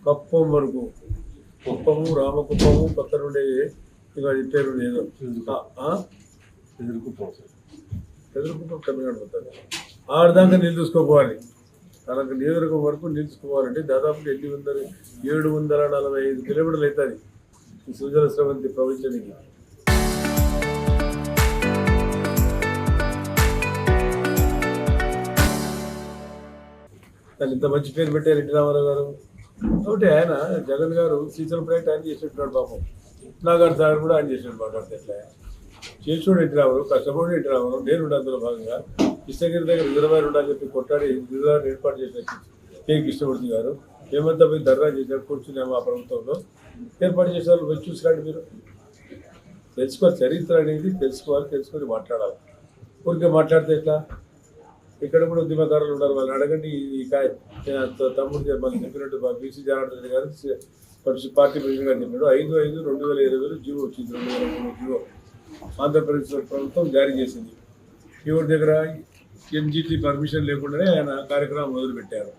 కప్పం వరకు కుప్పము రామకుప్పము పక్కన ఉండే ఇక పేరు ఏదో ఎదురుకుప్పం తమిళనాడు పోతుంది. ఆడదాకా నీళ్ళు చూసుకోపోవాలి. తనకు నియోజకవర్గం వరకు నీళ్ళు చూసుకోవాలంటే దాదాపు 745 కిలోమీటర్లు అవుతుంది ఈ సుజల స్రవంతి ప్రపంచానికి. దాన్ని ఇంత మంచి పేరు పెట్టారు ఎన్టీ రామారావు గారు. కాబట్టి ఆయన జగన్ గారు సీజన్ ప్రాజెక్ట్ ఆయన చేసినట్టున్నాడు పాపం. నాగార్జున సాగర్ కూడా ఆయన చేసినట్టు మాట్లాడితే ఎట్లా చేసినోడు ఎన్టీ రామారావు, కష్టపడి ఎన్టీ రామారావు. నేను అందులో భాగంగా కృష్ణగిరి దగ్గర రిజర్వాయర్ ఉండాలని చెప్పి కొట్టాడి రిజర్వాయర్ ఏర్పాటు చేసిన కే కృష్ణమూర్తి గారు ఏమంతా పోయి ధర్నా చేశారు. కూర్చున్నాము ఆ ప్రభుత్వంలో ఏర్పాటు చేసే వాళ్ళు పోయి చూసిరండి. మీరు తెలుసుకోవాలి, చరిత్ర అనేది తెలుసుకొని మాట్లాడాలి. ఊరికే మాట్లాడితే ఎట్లా? ఇక్కడ కూడా ఉద్యమకారులు ఉన్నారు, వాళ్ళు అడగండి. ఈ తమ్ముడు మనం చెప్పినట్టు బీసీ జనార్దన్ గారు పార్టీ ప్రెసిడెంట్ గారు చెప్పినాడు 5/5/2020 జీవో వచ్చింది. 2003 జీవో ఆంధ్రప్రదేశ్ ప్రభుత్వం జారీ చేసింది. ఎవరి దగ్గర ఎన్జిటి పర్మిషన్ లేకుండానే ఆయన కార్యక్రమం మొదలుపెట్టారు.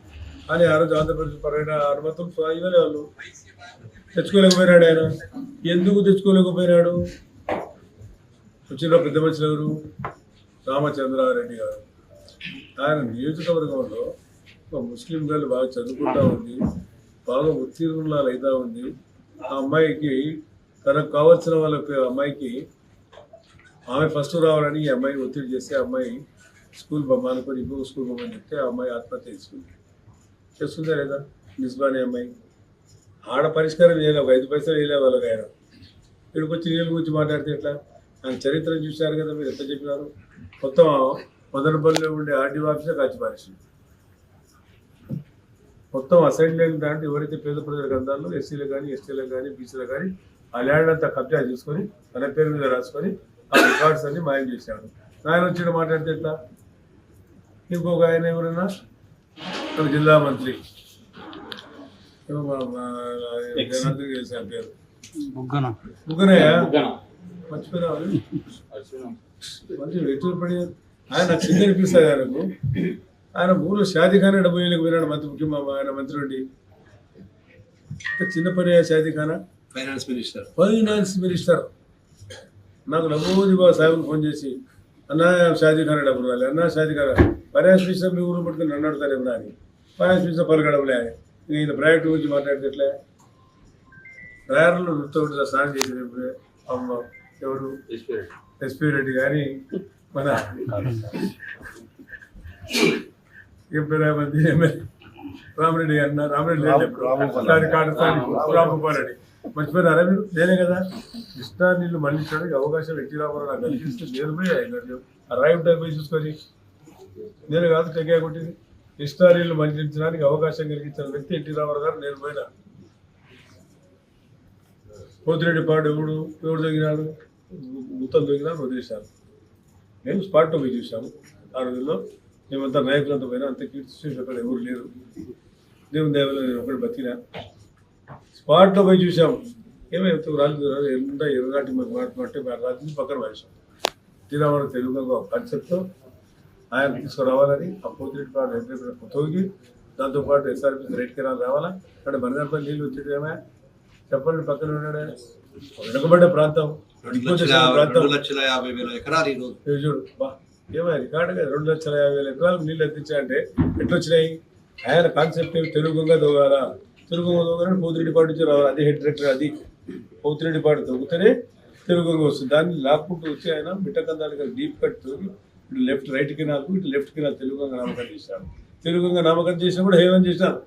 అని ఆ రోజు ఆంధ్రప్రదేశ్ పరైన అనుమతులు ఇవ్వలే వాళ్ళు. తెచ్చుకోలేకపోయినాడు ఆయన. ఎందుకు తెచ్చుకోలేకపోయినాడు? వచ్చిన పెద్ద మనుషులు ఎవరు? రామచంద్రారెడ్డి గారు. ఆయన నియోజకవర్గంలో ఒక ముస్లిం గర్ల్ బాగా చదువుకుంటా ఉంది, బాగా ఉత్తీర్ణురాలు అవుతా ఉంది. ఆ అమ్మాయికి తనకు కావాల్సిన వాళ్ళకి అమ్మాయికి ఆమె ఫస్ట్ రావాలని ఈ అమ్మాయిని ఒత్తిడి చేస్తే ఆ అమ్మాయి స్కూల్ మానుకొని ఇంకో స్కూల్ పోమని చెప్తే ఆ అమ్మాయి ఆత్మహత్య చేసుకుందా లేదా? నిస్బానే అమ్మాయి ఆడ పరిష్కారం చేయలే, 5 పైసలు వేయలే వాళ్ళకి. ఆయన ఇక్కడికి వచ్చి నీళ్ళ గురించి మాట్లాడితే ఎట్లా? ఆయన చరిత్ర చూశారు కదా మీరు, ఎంత చెప్పినారు. మొత్తం మదనపల్లిలో ఉండే ఆర్డీఓ ఆఫీసే కాచి పారేసింది. మొత్తం అసైన్ ల్యాండ్ దాంట్లో ఎవరైతే పేద ప్రజల గ్రంథాల్లో ఎస్సీలు కానీ ఎస్టీలకు కానీ బీసీలు కానీ ఆ ల్యాండ్ అంతా కబ్జా చేసుకొని తన పేరు మీద రాసుకొని ఆ రికార్డ్స్ అన్ని మాయం చేశాడు. ఆయన వచ్చి మాట్లాడితే ఎట్లా? ఇంకొక ఆయన ఎవరైనా ఒక జిల్లా మంత్రి చేశాను పేరు ముగ్గనయ్య, మర్చిపోయినా మంచి వ్యక్తులు పడి ఆయన నాకు సిద్ధ అనిపిస్తుంది. ఆయనకు ఆయన ఊళ్ళో షాదీఖానా డబ్బులకు పోయినాడు ఆయన మంత్రి నుండి. చిన్న పని షాదీఖానా ఫైనాన్స్ మినిస్టర్ నాకు నమోది సాహెబ్కి ఫోన్ చేసి అన్నా షాదీఖానా డబ్బులు రాలి, అన్నా షాదీఖానా ఫైనాన్స్ మినిస్టర్ మీ ఊరు పట్టుకుని నన్ను అడుగుతారేమో అని. ఫైనాన్స్ మినిస్టర్ పలకడవులే. ఈయన ప్రాజెక్టు గురించి మాట్లాడితే ఎట్లా? ప్రయాణంలో నృత్యం స్నానం చేసేటప్పుడు అమ్మ ఎవరు ఎస్పీ రెడ్డి కానీ మన మంది రామరెడ్డి అన్న రామగోపాల్ రెడ్డి మర్చిపోయినారా మీరు? నేనే కదా కృష్ణా నీళ్ళు మళ్ళించడానికి అవకాశం ఎన్టీ రామారావు నాకు కల్పిస్తే నేను పోయి రైట్ టైం పోయి చూసుకొని నేను కాదు టెక్కా కొట్టింది. కృష్ణా నీళ్ళు మళ్ళించడానికి అవకాశం కలిగించిన వ్యక్తి ఎన్టీ రామారావు గారు. నేను పోయినా పోతిరెడ్డి పాడు ఎవడు తగినాడు, గుత్తలు తగినాడు, వదిలేశాను. నేను స్పాట్లో పోయి చూసాము. ఆ రోజుల్లో మేమంతా నాయకులంతా పోయినా, అంత కీర్తి అక్కడ ఎవరు లేరు. దేవుని దేవలో నేను ఒకటి బతికినా. స్పాట్లో పోయి చూసాము. ఏమైతే రాజు ఎంత ఎర్రనాటి మాట్లాడితే రాజు పక్కన వేసాం. శ్రీరామారావు తెలుగు కాన్సెప్ట్తో ఆయన తీసుకురావాలని ఆ పోతిరెడ్డి పాడు తోగి దాంతోపాటు ఎస్ఆర్పి రైట్ కెనాల్ రావాలా. అక్కడ బనగానపల్లి నీళ్ళు వచ్చేది ఏమైనా చెప్పండి. పక్కన ఉన్నాడే వెనుకబడ్డ ప్రాంతం, చూడు బా ఏమైనా రికార్డుగా 2,50,000 ఎకరాలకు నీళ్ళు ఎత్తించాయంటే ఎట్లొచ్చినాయి? ఆయన కాన్సెప్ట్ తెలుగుగా దోగాలా, తెలుగుగా దోగాలని పోతిరెడ్డి పాటు నుంచి రావాలి. అదే హెడ్ డైరెక్టర్, అది పోతిరెడ్డి పాటు దొంగతేనే తెలుగుగా వస్తుంది. దాన్ని లాక్కుంటూ వచ్చి ఆయన మిట్టకందానికి డీప్ కట్ తోగి ఇటు లెఫ్ట్ రైట్ కెనాల్కు ఇటు లెఫ్ట్ కెనాల్ తెలుగుగా నామకరణం చేశారు. తెలుగుగా నామకరణం చేసినా కూడా హేళన చేశారు.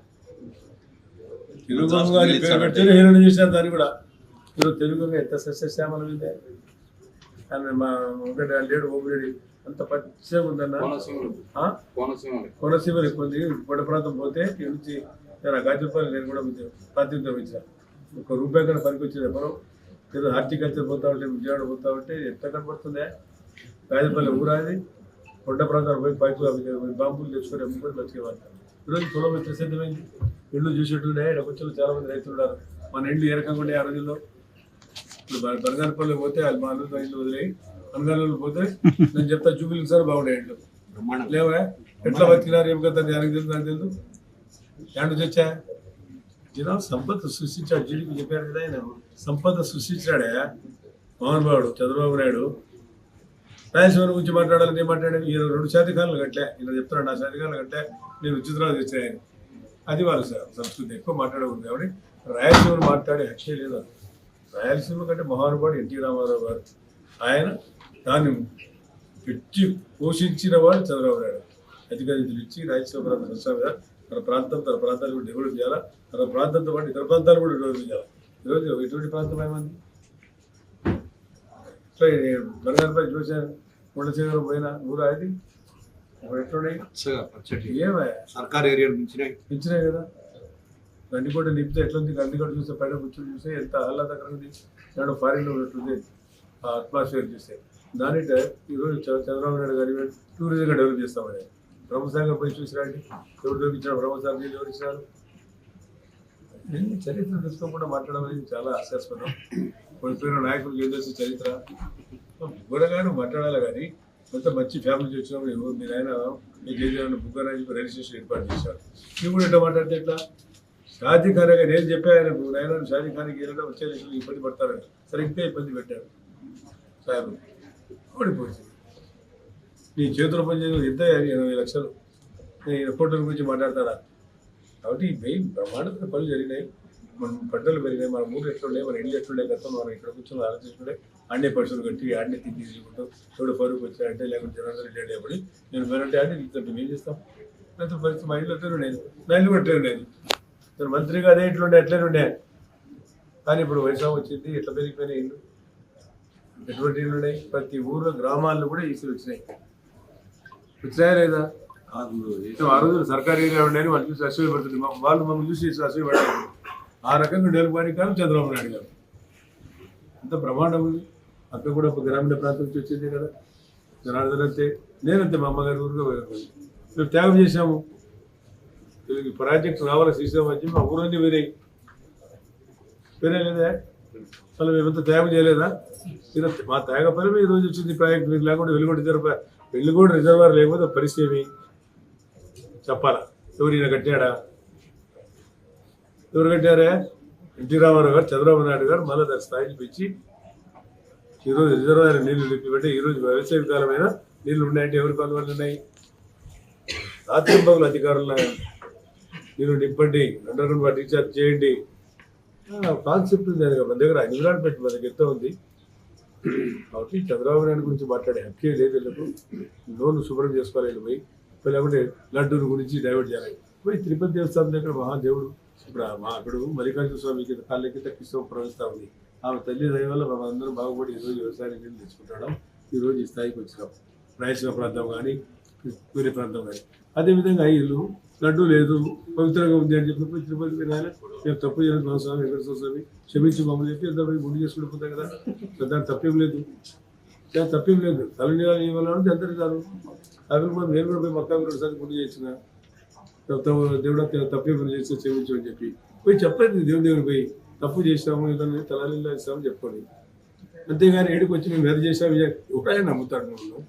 తెలుగుగా పేరు పెడితేనే హేళన చేశారు. దాన్ని కూడా ఈరోజు తెలుగుగా ఎంత సస్యశ్యామలం ఉంది. ఆయన మా ఒకటి లేడు ఓపిరెడ్డి అంత పచ్చగా ఉందన్న. కోనసీమలు ఎక్కువ ఉంది. కొండ ప్రాంతం పోతే ఈ నుంచి నేను గాజుపల్లి నేను కూడా ప్రాతినిధ్యం ఇచ్చాను. ₹1 కన్నా పనికి వచ్చింది. ఎవరో ఏదో హార్టికల్చర్ పోతా ఉంటే విజయవాడ పోతా ఉంటే ఎంత కనపడుతుందే. గాజుపల్లి ఊరాది కొండ ప్రాంతాలు పోయి పైపు బాంబులు తెచ్చుకొని అమ్ముకొని బతికేవాళ్ళు. ఈరోజు పొలం ఎంత సిద్ధమైంది. ఇళ్ళు చూసేట్టున్నాయి. వచ్చి చాలా మంది రైతులు ఉన్నారు. మన ఇండ్లు ఏ రకంగా ఉండే ఆ రోజుల్లో. ఇప్పుడు బనగానపల్లి పోతే వాళ్ళు మా అల్లు ఇల్లు వదిలేయి బనగానపల్లి పోతే నేను చెప్తా జూబిలీ సార్ బాగుండే ఇంట్లో లేవా? ఎట్లా బతికినారు ఏం కదా నాకు తెలుసు. నాకు తెలుసు. ఎండు తెచ్చా సంపద సృష్టించాడు. జీడిపి చెప్పారు కదా ఆయన, సంపద సృష్టించాడే మహానుభావుడు చంద్రబాబు నాయుడు. రాయలసీమ గురించి మాట్లాడాలని ఏం మాట్లాడాడు? ఈయన 2 శాతకాలను కట్లే, ఇలా చెప్తున్నాడు 4 శాతకాలను కట్లే, నేను ఉచితరాలు తెచ్చాయని. అది వాళ్ళ సంస్కృతి, ఎక్కువ మాట్లాడకూడదు. కాబట్టి రాయలసీమను మాట్లాడే హక్కే లేదు. రాయలసీమ కంటే మహానుభావుడు ఎన్టీ రామారావు గారు. ఆయన దాన్ని పెట్టి పోషించిన వాడు చంద్రబాబు నాయుడు. అధిక నిధులు ఇచ్చి రాయలసీమ ప్రాంత సంస్థగా తన ప్రాంతాలు కూడా డెవలప్ చేయాలా, తన ప్రాంతంతో పాటు ఇతర ప్రాంతాలు కూడా డెవలప్ చేయాలి. ఈరోజు ఎటువంటి ప్రాంతం ఏమంది? సో బనగానపల్లి చూశాను, ముళ్ళశేఖరం పోయినా ఊరు అది ఇప్పుడు ఎట్లున్నాయి ఏమా సర్కార్ ఏరియా పెంచినాయి కదా. గండికోట నింపితే ఎట్లుంది? గండికోట చూస్తే పైన కూర్చొని చూస్తే ఎంత ఆహ్లాదకరంగా ఉంది. నాడు ఫారిన్లో ఉన్నట్టుంది ఆ అట్మాస్ఫియర్ చూస్తే. దాని ఈరోజు చంద్రబాబు నాయుడు గారి టూరిజంగా డెవలప్ చేస్తామని బ్రహ్మసాగర్ పోయి చూసిరండి. ఎవరు చూపించారు బ్రహ్మసాగర్? నీళ్ళు ఎవరు ఇచ్చినారు? చరిత్ర తెలుసుకోకుండా మాట్లాడడం అనేది చాలా హాస్యాస్పదం. కొన్ని నాయకులకు ఏం తెలుసు చరిత్ర? బుగ్గగారు మాట్లాడాలి కానీ కొంత మంచి ఫ్యామిలీ వచ్చినప్పుడు మీరు ఆయన మీ జేజీ బుగ్గరాజు రైల్వే స్టేషన్ ఏర్పాటు చేశారు. నువ్వు కూడా ఎట్లా మాట్లాడితే ఎట్లా? షాదీ ఖాన్గా నేను చెప్పాను, నాయన షాదీ ఖాన్కి వెళ్ళడం వచ్చే లక్షలు ఇబ్బంది పడతారని. సరిగ్గా ఇబ్బంది పెట్టాడు సాహెబ్, ఓడిపోయింది. నీ చేతులు పనిచేసి ఎంత 80 లక్షలు నేను కోట్ల గురించి మాట్లాడతాడా? కాబట్టి మెయిన్ బ్రహ్మాండ పనులు జరిగినాయి. మనం పంటలు పెరిగినాయి, మన ఊరు ఎట్లుండే, మన ఇల్లు ఎట్లుండే, గతంలో మనం ఇక్కడ కూర్చొని ఆలోచిస్తుండే. ఆడనే పశువులు కట్టి ఆడనే తిండి తీసుకుంటాం. చూడు పరుగు వచ్చాయంటే లేకుంటే జనాలు రిలేట్ అయిపోయి నేను పేరంటే ఆడే తీసుకుంటాం. ఏం చేస్తాం? అయితే పరిస్థితి మా ఇల్లు ఎట్లనే ఉండేది, నా ఇల్లు కూడా ఉండేది. నేను మంత్రిగా అదే ఇట్లుండే ఎట్లనే ఉండే. కానీ ఇప్పుడు వయసు వచ్చింది, ఎట్లా పెరిగిపోయినాయి ఇల్లు, ఎటువంటి ఇల్లు ఉన్నాయి. ప్రతి ఊర్లో గ్రామాల్లో కూడా ఈసులు వచ్చినాయి. వచ్చినాయా లేదా? ఆ రోజులు సర్కారీ ఏరియా ఉండేది, వాళ్ళు చూసి అసూయ పడుతుంది. వాళ్ళు మమ్మల్ని చూసి అసూయ పడాలి. ఆ రకంగా డెవలప్ కాలం చంద్రబాబు నాయుడు గారు అంత ప్రమాణం ఉంది. అక్కడ కూడా గ్రామీణ ప్రాంతం నుంచి వచ్చింది కదా. జనార్దన్ అంతే, నేనంతే, మా అమ్మగారి ఊరుగా వెళ్ళిపోయింది. మేము త్యాగం చేశాము. ప్రాజెక్టు రావాలి శ్రీశైలం వచ్చి మా ఊరన్నీ వేరాయి లేదా? అసలు మేమంతా త్యాగం చేయలేదా? మా త్యాగ పరమే ఈరోజు వచ్చింది ప్రాజెక్టు. మీకు లేకుండా వెలుగోడు రిజర్వాయర్ లేకపోతే పరిస్థితి చెప్పాలా? ఎవరు ఈయన కట్టాడా? ఎవరు కట్టారే? ఎన్టీ రామారావు గారు, చంద్రబాబు నాయుడు గారు మళ్ళీ దాని స్థాయికి పెంచి ఈరోజు రిజర్వాయర్ నీళ్లు నింపిబట్టి ఈరోజు వ్యవసాయ కాలమైన నీళ్లు ఉన్నాయంటే ఎవరి పనుల వల్ల ఉన్నాయి? రాత్రి పగులు అధికారుల నీళ్ళు నింపండి, అండర్ గ్రౌండ్ వాటర్ రీఛార్జ్ చేయండి. కాన్సెప్ట్ ఉంది. మన దగ్గర ఎన్విరాన్మెంట్ మన దగ్గర ఎంత ఉంది. కాబట్టి చంద్రబాబు నాయుడు గురించి మాట్లాడే హక్కే లేదు. వీళ్ళకు లోన్లు శుభ్రం చేసుకోవాలి. వీళ్ళు పోయి లేకుంటే లడ్డూరు గురించి డైవర్ట్ చేయాలి. పోయి తిరుపతి దేవస్థానం దగ్గర మహాదేవుడు అప్పుడు మల్లికార్జున స్వామి కింద కాళ్ళ కింద క్రిస్తవం ప్రవహిస్తూ ఉంది. ఆమె తల్లి దయ వల్ల మనం అందరం బాగుపడి ఈరోజు వ్యవసాయం నీళ్ళు తెచ్చుకుంటాం. ఈరోజు ఈ స్థాయికి వచ్చినాం. రాయలసీమ ప్రాంతం కానీ వేరే ప్రాంతం కానీ. అదేవిధంగా ఇల్లు లడ్డు లేదు, పవిత్రంగా ఉంది అని చెప్పి తిరుపతి వినాలి. మేము తప్పు చేయడం స్వామి, వెంకటేశ్వర స్వామి క్షమించి మమ్మల్ని చెప్పి ఎంత గుండు చేసుకుంటూ పోతాం కదా. దాని తప్పేం లేదు, తప్పేం లేదు. తలనీళ్ళు ఇవ్వాలంటే అందరికీ కాదు. అవి కూడా నేను కూడా పోయి మొత్తం 2 సార్లు గుండు చేసిన దేవుడు తప్పేం చేస్తే క్షమించు అని చెప్పి పోయి చెప్పలేదు. దేవుని పోయి తప్పు చేసినాము, ఇతను తలనీళ్ళు ఇస్తామని చెప్పుకోండి. అంతేగాని ఏడుకు వచ్చి మేము వెద చేసాము ఒకటే నమ్ముతాడు. నువ్వు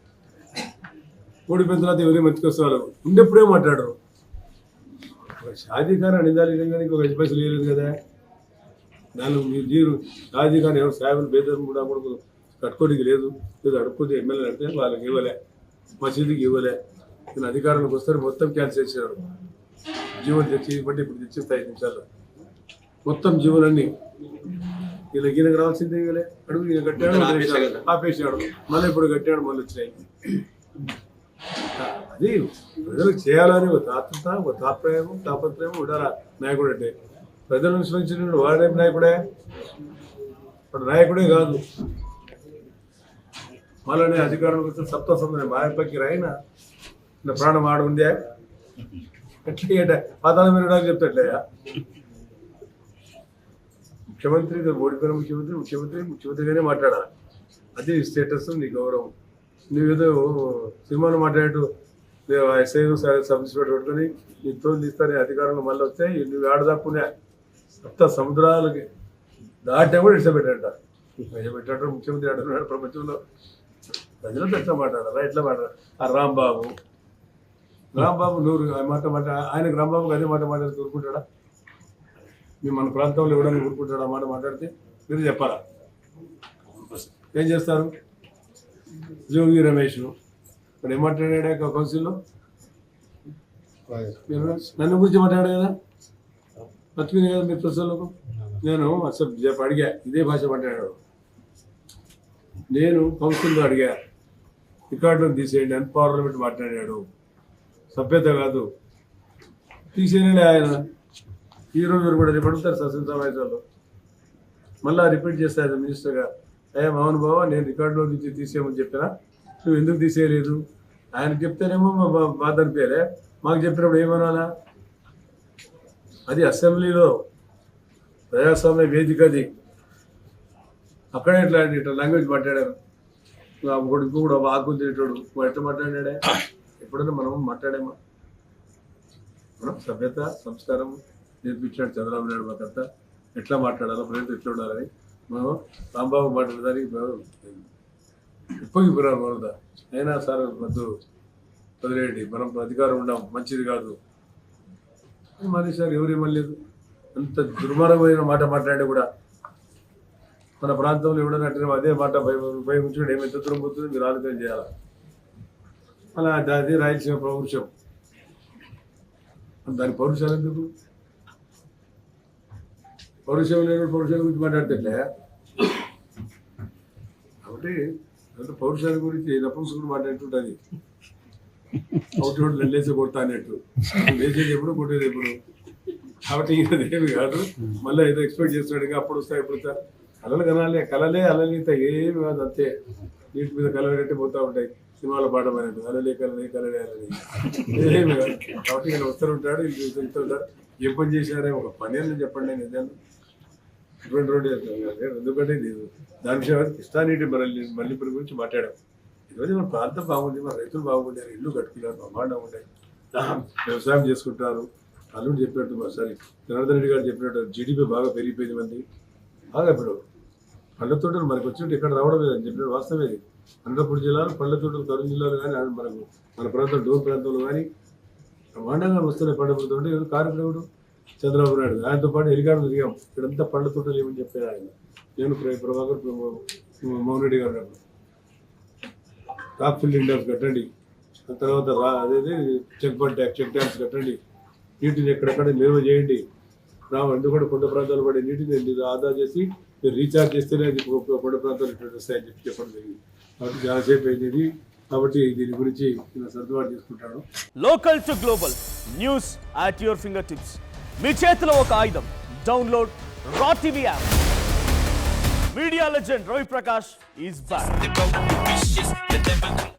ఓడిపోయిన తర్వాత ఎవరే మర్చికొస్తారు, ఉండేప్పుడే మాట్లాడరు. షాదీ ఖాన్ అనిదాలింగానికి ఒక 5 పైసలు వేయలేదు కదా. దానిలో మీరు జీరు షాదీ ఖాన్ ఎవరు సాహెబులు బేదం కూడా కట్టుకోనికి లేదు. లేదు అడుక్కుంటే ఎమ్మెల్యే అంటే వాళ్ళకి ఇవ్వలే, మసీదుకి ఇవ్వలే. నేను అధికారంలోకి వస్తారు మొత్తం క్యాన్సిల్ చేసినారు. జీవోలు తెచ్చి బట్టి ఇప్పుడు తెచ్చిస్తాయి 5 నిమిషాల్లో మొత్తం జీవోలన్నీ. ఇలా ఈయనకు రావాల్సిందే ఇవ్వలే. అడుగు ఈయన కట్టాడు, ఆపేసాడు, మళ్ళీ ఇప్పుడు కట్టాడు, మళ్ళీ వచ్చినాయి. అది ప్రజలకు చేయాలని ఒక తాత్రత, ఒక తాపత్రయం ఉండాలా నాయకుడు అంటే. ప్రజలను విశ్వసించిన వాడే నాయకుడే, వాడు నాయకుడే కాదు. మళ్ళీ అధికారంలోకి వస్తే సప్త సంబంధం మాయపైకి రాయినా నా ప్రాణం ఆడ ఉందే ఎట్లా పాతాళ మీరు చెప్తాట్లేయా? ముఖ్యమంత్రి ఓడిపోయిన ముఖ్యమంత్రిగానే మాట్లాడాలి. అది స్టేటస్, నీ గౌరవం. నువ్వేదో సినిమాను మాట్లాడు ఎస్ఐ సబ్ ఇన్స్పెక్టర్ పెట్టుకొని నీతో తీస్తానే అధికారంలో మళ్ళీ వస్తే నువ్వు ఆడదాక్కునే సప్త సముద్రాలకి దాటే కూడా ఇష్టపెట్టాడ. పెట్టాడు ముఖ్యమంత్రి అంటున్నాడు. ప్రపంచంలో ప్రజలతో ఎట్లా మాట్లాడాలా, ఎట్లా మాట్లాడాలి? ఆ రాంబాబు నువ్వు మాట ఆయనకు రాంబాబుకి అదే మాట మాట్లాడి కోరుకుంటాడా? మేము మన ప్రాంతంలో ఎవడన్నా ఊరుకుంటాడు ఆ మాట మాట్లాడితే మీరు చెప్పాలా? ఏం చేస్తారు? జోగి రమేష్ మరి ఏం మాట్లాడాడు కౌన్సిల్లో? మీరు నన్ను గురించి మాట్లాడాడు కదా, బతుకుంది కదా మీ ప్రజలకు. నేను అసలు అడిగా, ఇదే భాష మాట్లాడాడు. నేను కౌన్సిల్లో అడిగా, రికార్డులను తీసేయండి అని పార్లమెంట్ మాట్లాడాడు. సభ్యత కాదు, తీసేయండి ఆయన. ఈ రోజు కూడా రేపు అడుగుతారు శాసన సమావేశాల్లో, మళ్ళీ రిపీట్ చేస్తారు మినిస్టర్గా, అయ్యా మోహన్ బాబా నేను రికార్డులో నుంచి తీసేయమని చెప్పినా నువ్వు ఎందుకు తీసేయలేదు? ఆయన చెప్తేనేమో బాధ అనిపించలే, మాకు చెప్పినప్పుడు ఏమనాలా? అది అసెంబ్లీలో ప్రజాస్వామ్య వేదిక, అది అక్కడే ఇట్లా లాంగ్వేజ్ మాట్లాడారు. కొడుకు కూడా ఆకులు తినేటోడు ఎట్లా మాట్లాడాడే? ఎప్పుడైనా మనం మాట్లాడామా? మనం సభ్యత సంస్కారం నేర్పించాడు చంద్రబాబు నాయుడు మాకంతా, ఎట్లా మాట్లాడాలో ప్రజలు ఎట్లా ఉండాలని. మనం రాంబాబు మాట్లాడడానికి ఇప్పగిపోరారు మనదా. అయినా సార్ వద్దు, వదిలేయండి, మనం అధికారం ఉండం, మంచిది కాదు మరి సార్ ఎవరేమలేదు. అంత దుర్మార్గమైన మాట మాట్లాడి కూడా మన ప్రాంతంలో ఎవడన్నా అంటే అదే మాట ఉపయోగించుకుంటే ఏమైతే దూరం పోతుందో మీరు ఆలోచన చేయాలి. అలా అది రాయలసీమ పౌరుషం, దాని పౌరుషాలు ఎందుకు? పౌరుషం లేని పౌరుషాల గురించి మాట్లాడితే కాబట్టి అంటే పౌరుషాల గురించి నపుంసకుడు మాట్లాడుతుంటుంది. ఒకటి లేచి కొడతా అన్నట్టు, లేచేది ఎప్పుడు కొట్టేది ఎప్పుడు. కాబట్టి ఏమి కాదు, మళ్ళీ ఏదో ఎక్స్పెక్ట్ చేస్తున్నాడు ఇంకా అప్పుడు వస్తా ఇప్పుడు వస్తా. కళలు కనాలి, కళలే అలలిత ఏమి కాదు, అంతే. నీటి మీద కళలు కట్టి పోతూ ఉంటాయి సినిమాలో పాడమన్నట్టు, అలలే కళలే కళలే అలలే ఏమి కాదు. కాబట్టి ఇలా వస్తుంటాడు, వీళ్ళు వెళ్తుంటారు. ఏ పని చేశారే ఒక పని అని చెప్పండి. నేను ఏదైనా ఇటువంటి రోడ్డు ఎందుకంటే దాని విషయం కృష్ణా నీటి మల్లిపురం గురించి మాట్లాడాం. ఈరోజు మన ప్రాంతం బాగుంది, మన రైతులు బాగుంటారు, ఇల్లు కట్టుకున్నారు, బ్రహ్మాండంగా ఉంటాయి, వ్యవసాయం చేసుకుంటారు. అల్లుడు చెప్పినట్టు ఒకసారి జనార్దన్ రెడ్డి గారు చెప్పినట్టు జీడిపి బాగా పెరిగిపోయింది, మంది బాగా ఇప్పుడు పళ్ళ తోటలు మనకు వచ్చినట్టు ఎక్కడ రావడం లేదని చెప్పినట్టు వాస్తవేది. అనంతపురం జిల్లాలో పళ్ళ తోటలు, కరువు జిల్లాలో కానీ మనకు మన ప్రాంతం డోర్ ప్రాంతంలో కానీ బ్రహ్మాండంగా వస్తున్నాయి పండ్ల తోటలు. ఎవరు కార్యక్రముడు చంద్రబాబు నాయుడు, ఆయనతో పాటు హెలికాప్టర్ తిరిగాం. ఇక్కడంతా పండ్ల తోటలు ఏమని చెప్పారు ఆయన, నేను ప్రభాకర్ మోహన్ రెడ్డి గారు టాప్ ఫిల్లింగ్ డ్యామ్స్ కట్టండి, తర్వాత అదేది చెక్ డ్యామ్స్ కట్టండి, నీటిని ఎక్కడెక్కడ నిల్వ చేయండి, ఎందుకంటే కొండ ప్రాంతాలు పడే నీటిని ఆదా చేసి మీరు రీఛార్జ్ చేస్తేనే అది కొండ ప్రాంతాలు ఇటువంటి వస్తాయని చెప్పడం జరిగింది. కాబట్టి చాలాసేపు అయింది, కాబట్టి దీని గురించి నేను సర్దుబాటు చేసుకుంటాను. Local to global news at your finger tips, మీ చేతిలో ఒక ఆయుధం. Download R TV app. Media legend Ravi Prakash is back.